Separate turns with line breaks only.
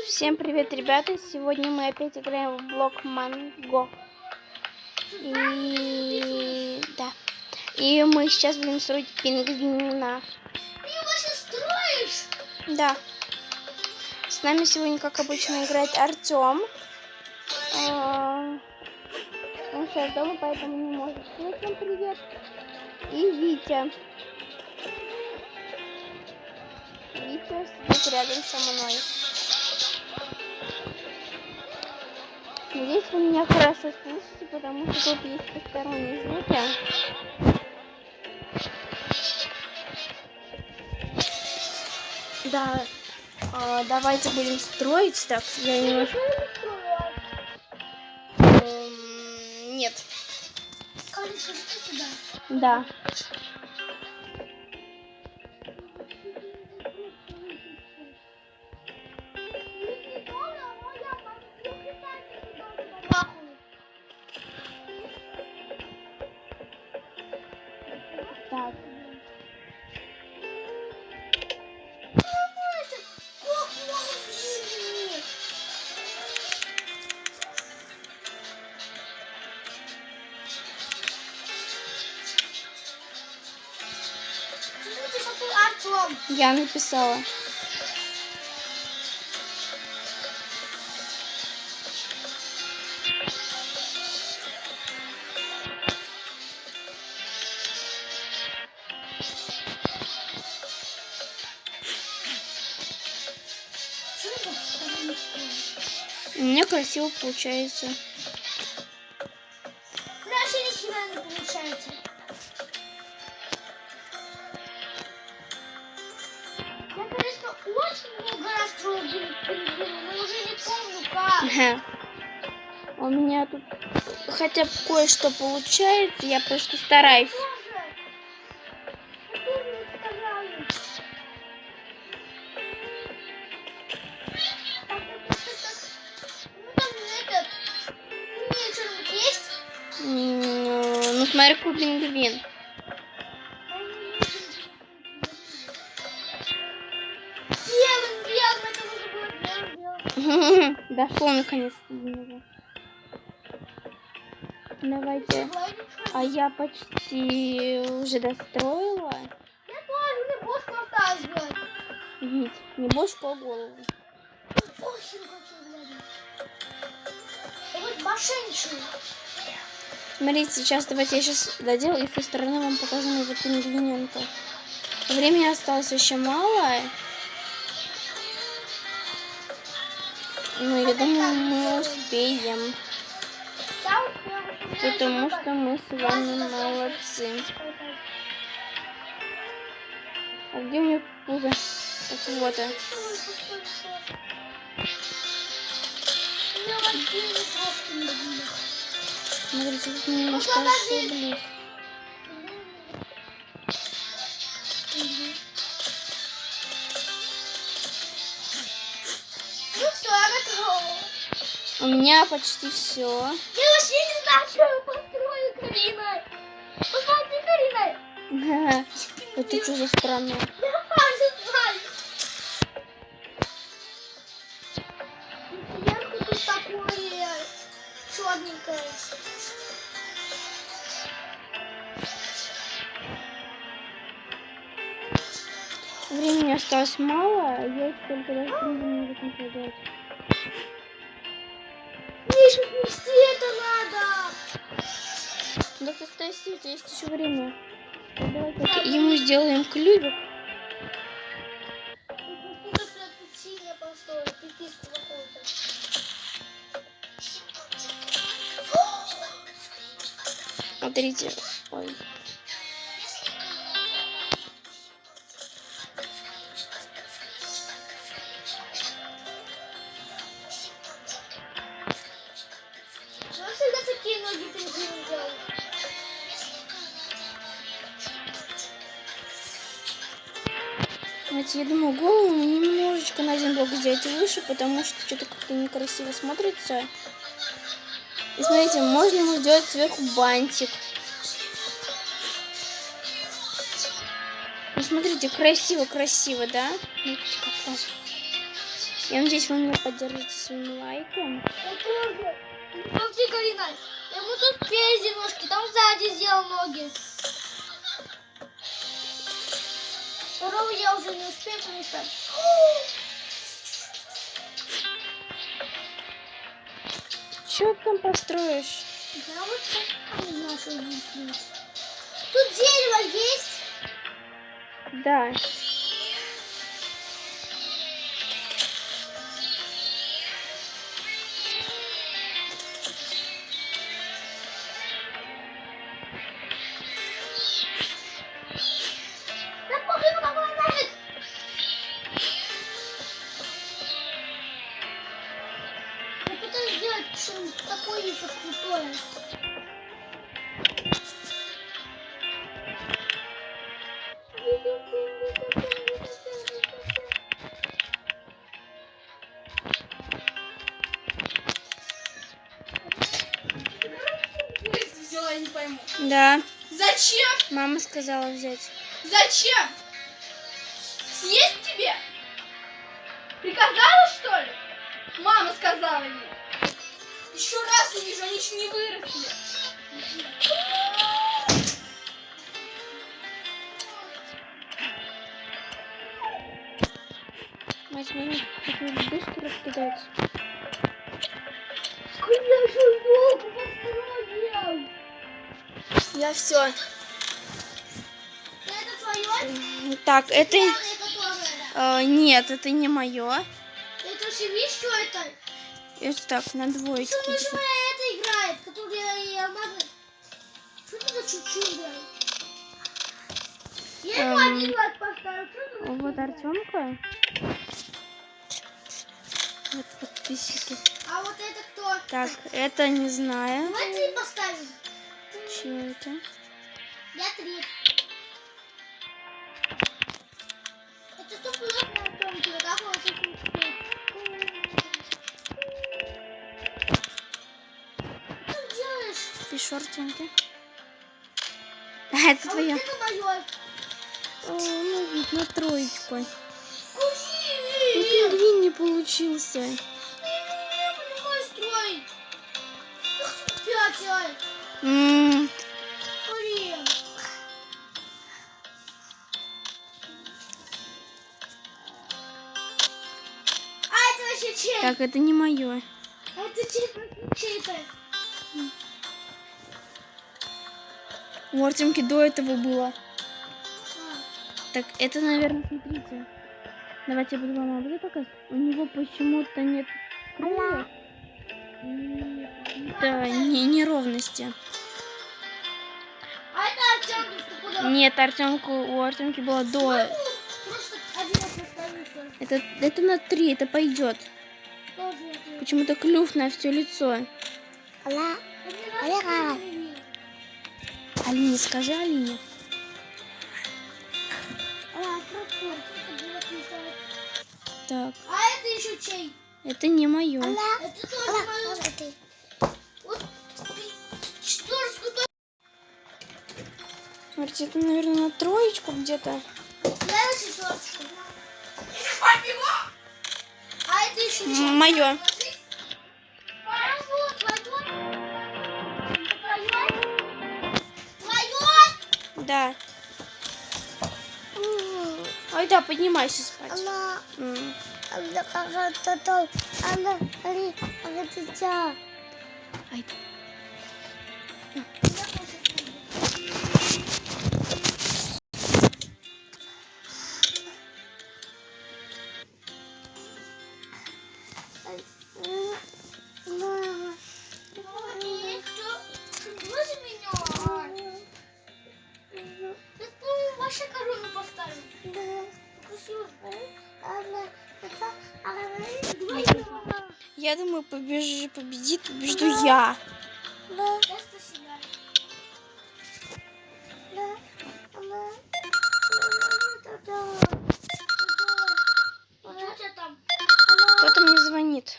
Всем привет, ребята! Сегодня мы опять играем в блок Манго. И мы сейчас будем строить пингвина.
Ты его сейчас строишь?
Да. С нами сегодня, как обычно, играет Артем. Он сейчас дома, поэтому не может. Всем привет. И Витя. Витя сидит рядом со мной. Надеюсь, вы меня хорошо слышите, потому что тут есть посторонние звуки. Да, давайте будем строить. Так, я немножко... Нет. Да. Так. Я написала. У меня красиво получается.
Вообще нихера не получается. Я, конечно, очень много раз строил пингвина, но уже не помню как.
У меня тут хотя бы кое-что получается, я просто стараюсь.
Я тоже не стараюсь. Ну там этот, мне что-нибудь есть?
Ну смотри, какой пингвин.
Белым, это уже было белым.
Дошло наконец-то до него. Давайте. А я почти уже достроила.
Я тоже, мне бошку осталось сделать.
Вить, не бошку, а голову.
Очень хочу глядеть. Вот мошенничаю.
Смотрите, сейчас давайте я сейчас доделаю и со стороны вам покажу моего пингвиненка. Времени осталось еще мало. Но я думаю, мы успеем. Потому что мы с вами молодцы. А где у меня пузо? Так вот. Смотрите, тут немножко ошиблись.
Ну все, я готова.
У меня почти все.
Я вообще не знаю, что я построю, Карина. Посмотри, Карина.
Это что за странное?
Я сам не знаю. Сверху тут такое черненькое.
Времени осталось мало, я только даже не закончила делать.
Мне еще нести это надо.
Да ты стой, у тебя есть еще время. Давайте ему сделаем клювик. Смотрите. Ой.
Такие ноги пингвины делают.
Знаете, я думаю, голову немножечко на один блок сделать выше, потому что что-то как-то некрасиво смотрится. И смотрите, можно ему сделать сверху бантик. Ну, смотрите, красиво, да? Смотрите, какой. Я надеюсь, вы меня поддержите своим лайком.
Я тоже. Смотри, Карина, я ему тут спереди ножки, там сзади сделал ноги. Второго я уже не успею прочитать.
Что ты там построишь?
Я вот сейчас не знаю, что здесь. Тут дерево есть?
Да.
Да похуй, ему какой нафиг! Я пытаюсь сделать что-нибудь такое еще крутое.
Взяла, я не пойму.
Да.
Зачем?
Мама сказала взять.
Зачем? Съесть тебе? Приказала, что ли? Мама сказала ей. Еще раз увижу, они еще не выросли.
Мать, мама такой быстро раскидать.
Я же долго построил.
Я все.
Это твое?
Так, это...
которое?
нет, это не мое.
Это же видишь, что это?
Это так, на двоечку.
Что же моя это играет, которая я могу... Что это за чучундра? Я ему один лайк поставлю. Что это за
Вот
чудо?
Артемка. Вот подписчики.
А вот это кто?
Так, это не знаю.
Давайте поставим.
Что это?
Я 3. Это стопудово на Артемке. Вот так вот. Что ты делаешь?
Пишу Артемке. Это
А
твое.
вот это мое.
Ну, вид на троечку. Ну,
Кузи!
пингвин не получился.
Я не понимаю строить. Ах ты 5, ай.
М,
Блин. А это вообще чей?
Так, это не мое.
А это чей-то?
У Артемки до этого было.
А.
Так, это, наверное, смотрите. Давайте я буду вам обзор показывать. У него почему-то нет крыльев. Да, неровности.
А это Артем стопудово.
Нет, у Артемки было до.
Просто один раз оставился.
Это на 3, это пойдет.
Тоже я тут.
Почему-то клюв на все лицо.
Один раз переверни.
Алине, скажи Алине.
Пропорт. Это было писать.
Так,
А это еще чей?
это не мое.
Это тоже мое. Вот. Что ж тут?
Смотрите, это, наверное, на троечку где-то.
Давай четверточку. А это еще чей?
Мое.
А вот, твое? Твое?
Да. Ой, да, поднимайся спать. М. Ай,
Ваша корона поставим. Красиво.
я думаю, побежду я.
Просто себя. Что у тебя там?
Кто-то мне звонит.